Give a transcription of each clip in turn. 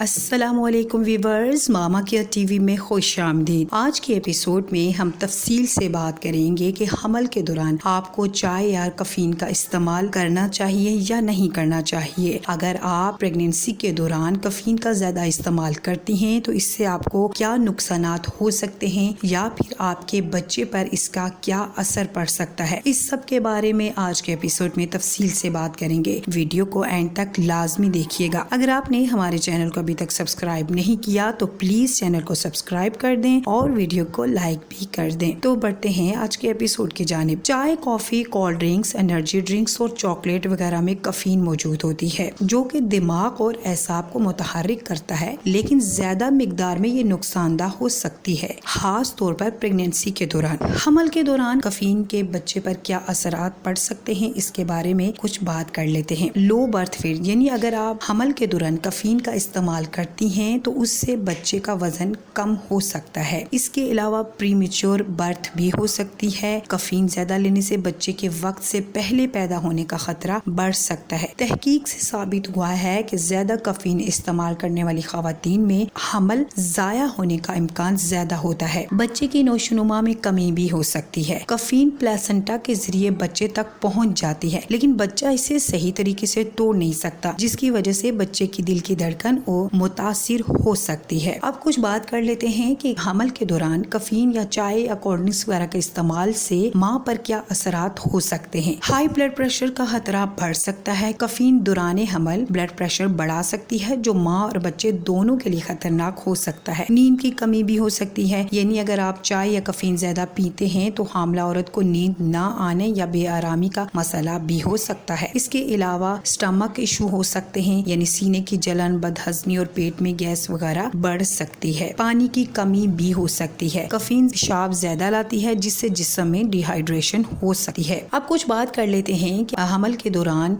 السلام علیکم ویورز، ماما care T V میں خوش آمدید۔ آج کے ایپیسوڈ میں ہم تفصیل سے بات کریں گے کہ حمل کے دوران آپ کو چائے یا کافین کا استعمال کرنا چاہیے یا نہیں کرنا چاہیے۔ اگر آپ پریگنینسی کے دوران کافین کا زیادہ استعمال کرتی ہیں تو اس سے آپ کو کیا نقصانات ہو سکتے ہیں یا پھر آپ کے بچے پر اس کا کیا اثر پڑ سکتا ہے، اس سب کے بارے میں آج کے ایپیسوڈ میں تفصیل سے بات کریں گے۔ ویڈیو کو اینڈ تک لازمی دیکھیے گا۔ اگر آپ نے ہمارے چینل کو ابھی تک سبسکرائب نہیں کیا تو پلیز چینل کو سبسکرائب کر دیں اور ویڈیو کو لائک بھی کر دیں۔ تو بڑھتے ہیں آج کے ایپیسوڈ کی جانب۔ چائے، کافی، کولڈ ڈرنکس، انرجی ڈرنکس اور چاکلیٹ وغیرہ میں کافین موجود ہوتی ہے جو کہ دماغ اور اعصاب کو متحرک کرتا ہے، لیکن زیادہ مقدار میں یہ نقصان دہ ہو سکتی ہے، خاص طور پر پریگنینسی کے دوران۔ حمل کے دوران کافین کے بچے پر کیا اثرات پڑ سکتے ہیں، اس کے بارے میں کچھ بات کر لیتے ہیں۔ لو برتھ ویٹ، یعنی اگر آپ حمل کے دوران کافین کا استعمال کرتی ہیں تو اس سے بچے کا وزن کم ہو سکتا ہے۔ اس کے علاوہ پری میچور برتھ بھی ہو سکتی ہے۔ کافین زیادہ لینے سے بچے کے وقت سے پہلے پیدا ہونے کا خطرہ بڑھ سکتا ہے۔ تحقیق سے ثابت ہوا ہے کہ زیادہ کافین استعمال کرنے والی خواتین میں حمل ضائع ہونے کا امکان زیادہ ہوتا ہے۔ بچے کی نوش و نما میں کمی بھی ہو سکتی ہے۔ کافین پلیسنٹا کے ذریعے بچے تک پہنچ جاتی ہے، لیکن بچہ اسے صحیح طریقے سے توڑ نہیں سکتا، جس کی وجہ سے بچے کی دل کی دھڑکن متاثر ہو سکتی ہے۔ اب کچھ بات کر لیتے ہیں کہ حمل کے دوران کافین یا چائے یا کولڈ ڈرنکس وغیرہ کے استعمال سے ماں پر کیا اثرات ہو سکتے ہیں۔ ہائی بلڈ پریشر کا خطرہ بڑھ سکتا ہے۔ کافین دوران حمل بلڈ پریشر بڑھا سکتی ہے، جو ماں اور بچے دونوں کے لیے خطرناک ہو سکتا ہے۔ نیند کی کمی بھی ہو سکتی ہے، یعنی اگر آپ چائے یا کافین زیادہ پیتے ہیں تو حاملہ عورت کو نیند نہ آنے یا بے آرامی کا مسئلہ بھی ہو سکتا ہے۔ اس کے علاوہ اسٹمک ایشو ہو سکتے ہیں، یعنی سینے کی جلن، بدہضمی اور پیٹ میں گیس وغیرہ بڑھ سکتی ہے۔ پانی کی کمی بھی ہو سکتی ہے۔ کافین پیشاب زیادہ لاتی ہے، جس سے جسم میں ڈی ہائیڈریشن ہو سکتی ہے۔ اب کچھ بات کر لیتے ہیں کہ حمل کے دوران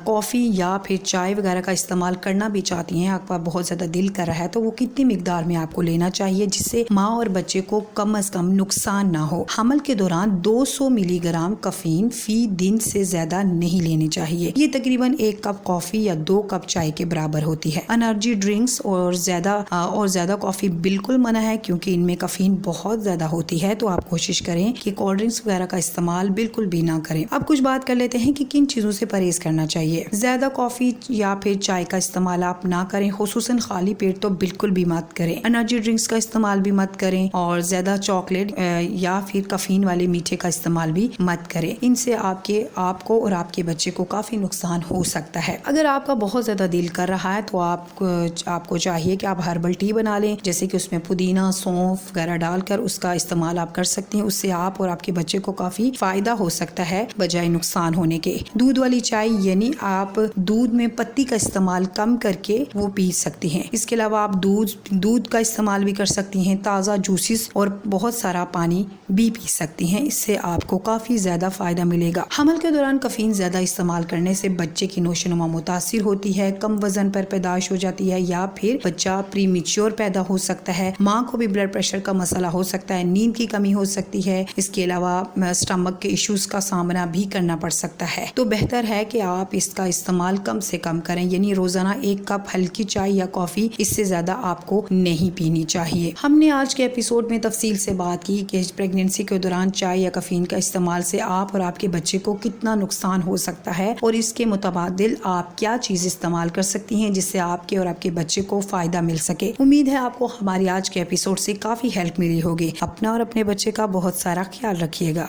کافی یا پھر چائے وغیرہ کا استعمال کرنا بھی چاہتی ہیں، آپ کا بہت زیادہ دل کر رہا ہے، تو وہ کتنی مقدار میں آپ کو لینا چاہیے جس سے ماں اور بچے کو کم از کم نقصان نہ ہو۔ حمل کے دوران 200 ملی گرام کافین فی دن سے زیادہ نہیں لینی چاہیے۔ یہ تقریباً 1 کپ کافی یا 2 کپ چائے کے برابر ہوتی ہے۔ انرجی ڈرنکس اور زیادہ کافی بالکل منع ہے، کیونکہ ان میں کافین بہت زیادہ ہوتی ہے، تو آپ کوشش کریں کہ کولڈ ڈرنکس وغیرہ کا استعمال بالکل بھی نہ کریں۔ اب کچھ بات کر لیتے ہیں کہ کن چیزوں سے پرہیز کرنا چاہیے۔ زیادہ کافی یا پھر چائے کا استعمال آپ نہ کریں، خصوصاً خالی پیٹ تو بالکل بھی مت کریں۔ انرجی ڈرنکس کا استعمال بھی مت کریں اور زیادہ چاکلیٹ یا پھر کافین والے میٹھے کا استعمال بھی مت کریں۔ ان سے آپ کو اور آپ کے بچے کو کافی نقصان ہو سکتا ہے۔ اگر آپ کا بہت زیادہ دل کر رہا ہے تو آپ کو چاہیے کہ آپ ہربل ٹی بنا لیں، جیسے کہ اس میں پودینہ، سونف وغیرہ ڈال کر اس کا استعمال آپ کر سکتے ہیں۔ اس سے آپ اور آپ کے بچے کو کافی فائدہ ہو سکتا ہے بجائے نقصان ہونے کے۔ دودھ والی چائے، یعنی آپ دودھ میں پتی کا استعمال کم کر کے وہ پی سکتی ہیں۔ اس کے علاوہ آپ دودھ کا استعمال بھی کر سکتی ہیں، تازہ جوسز اور بہت سارا پانی بھی پی سکتی ہیں۔ اس سے آپ کو کافی زیادہ فائدہ ملے گا۔ حمل کے دوران کافین زیادہ استعمال کرنے سے بچے کی نوش و نما متاثر ہوتی ہے، کم وزن پر پیدائش ہو جاتی ہے یا پھر بچہ پری میچور پیدا ہو سکتا ہے۔ ماں کو بھی بلڈ پریشر کا مسئلہ ہو سکتا ہے، نیند کی کمی ہو سکتی ہے۔ اس کے علاوہ اسٹمک کے ایشوز کا سامنا بھی کرنا پڑ سکتا ہے۔ تو بہتر ہے کہ آپ اس کا استعمال کم سے کم کریں، یعنی روزانہ 1 کپ ہلکی چائے یا کافی، اس سے زیادہ آپ کو نہیں پینی چاہیے۔ ہم نے آج کے ایپیسوڈ میں تفصیل سے بات کی کہ پریگنینسی کے دوران چائے یا کافین کا استعمال سے آپ اور آپ کے بچے کو کتنا نقصان ہو سکتا ہے اور اس کے متبادل آپ کیا چیز استعمال کر سکتی ہیں جس سے آپ کے اور آپ کے بچے کو فائدہ مل سکے۔ امید ہے آپ کو ہماری آج کے ایپیسوڈ سے کافی ہیلپ ملی ہوگی۔ اپنا اور اپنے بچے کا بہت سارا خیال رکھیے گا۔